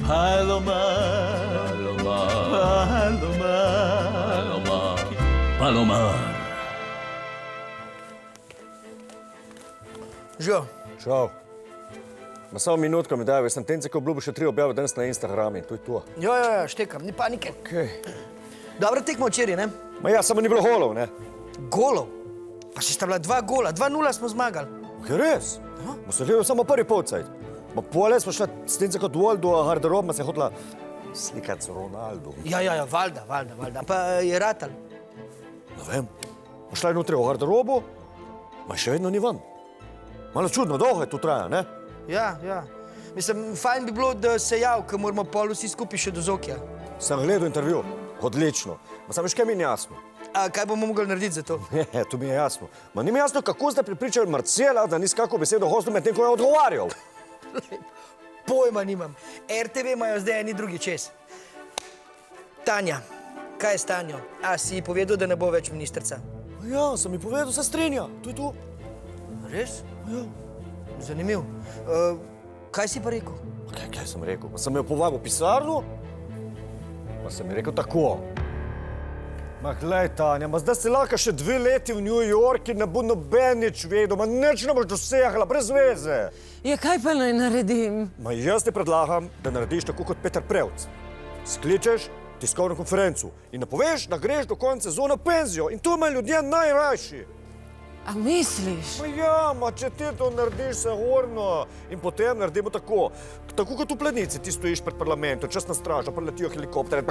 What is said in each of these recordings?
Palomar, Palomar, Palomar. Živijo. Čau. Ma samo minutko mi daj, sem tence, ko obljubil še 3 objave danes na Instagrami, to je to. Jo, štekam, ni panike. Okej. Dobro tekmo včeraj, ne? Ma ja, samo ni bilo golov, ne? Golov? Pa še sta bila 2 gola, 2-0 smo zmagali. Kaj res? Ma se gledal samo prvi polcajt. Ma pole smo šla s tence kot dol do garderobma, se je hotela slikati z Ronaldom. Ja, valjda. Pa je ratal. Ne vem. Ma šla je notri v garderobu, ma še vedno ni ven. Malo čudno, dolgo je to traja, ne? Ja. Mislim, fajn bi bilo, da se jav, ker moramo pol vsi skupaj še do Zokija. Sem gledal intervju. Odlično. Ma sam veš, kaj mi ni jasno? A kaj bomo mogli narediti za to? Ne, to mi je jasno. Ma ni mi jasno, kako ste pripričali Marcela, da ni s kako besedo hostil med tem, ko je odgovarjal. Pojma nimam. RTV imajo zdaj eni drugi čez. Tanja, kaj je s Tanjo? A si ji povedal, da ne bo več ministrica? Ja, sem mi povedal, se strinja. To je to. Res? Ja. Zanimiv. Kaj si pa rekel? Kaj sem rekel? Pa sem jo povabil v pisarno, pa sem mi rekel tako. Ma glej, Tanja, ma zdaj si lahko še 2 leti v New York in ne bo noben nič vedel, ma nič ne boš dosegla, brez veze. Ja, kaj pa naj naredim? Ma jaz ti predlagam, da narediš tako kot Peter Prevc. Skličeš tiskovno konferenco in napoveš, da greš do konca sezone v penzijo in to imajo ljudje najrajši. A misliš? Ma ja, če ti to narediš sigurno in potem naredimo tako. Tako kot v Planici, ti stojiš pred parlamentom, časna straža, preletijo helikoptere,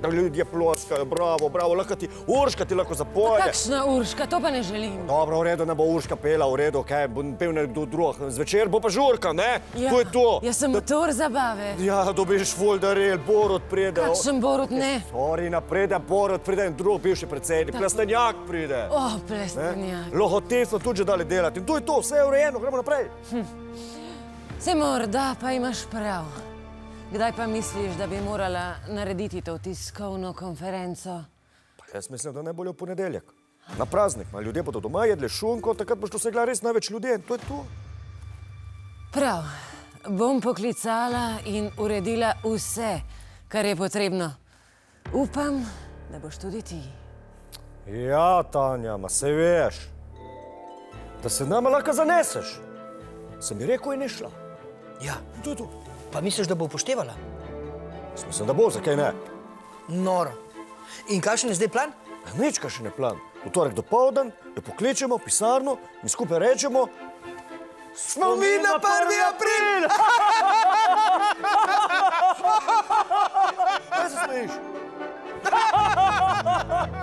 ljudje ploskajo, bravo, lahko ti Urška ti lahko zapoje. Kakšna Urška, to pa ne želim. Dobro, v redu, ne bo Urška pela, v redu, kaj, bo pel nekdo drug. Zvečer bo pa žurka, ne? To je to. Jaz sem motor zabave. Ja, dobiš ful daril, Borut pride. Kakšen Borut, ne? Sorry, pride Borut, pride in drug bivši predsednik, Plestenjak pride. O, Plestenjak. Logotično tudi že dali delati in to je to, vse je urejeno, gremo naprej. Se morda pa imaš prav. Kdaj pa misliš, da bi morala narediti to tiskovno konferenco? Pa jaz mislim, da najbolje v ponedeljek. Na praznik, ljudje bodo doma jedli šunko, takrat boš dosegla res največ ljudi in to je to. Prav, bom poklicala in uredila vse, kar je potrebno. Upam, da boš tudi ti. Ja, Tanja, ma saj veš, da se nama lahko zaneseš. Sem mi rekel in je šla. Ja. To je to. Pa misliš, da bo upoštevala? Mislim, da bo, zakaj ne? Noro. In kakšen je zdaj plan? Nič kakšen je plan. V torek dopoldan jo pokličemo v pisarno in skupaj rečemo smo mi na 1. april! Kaj se smejiš?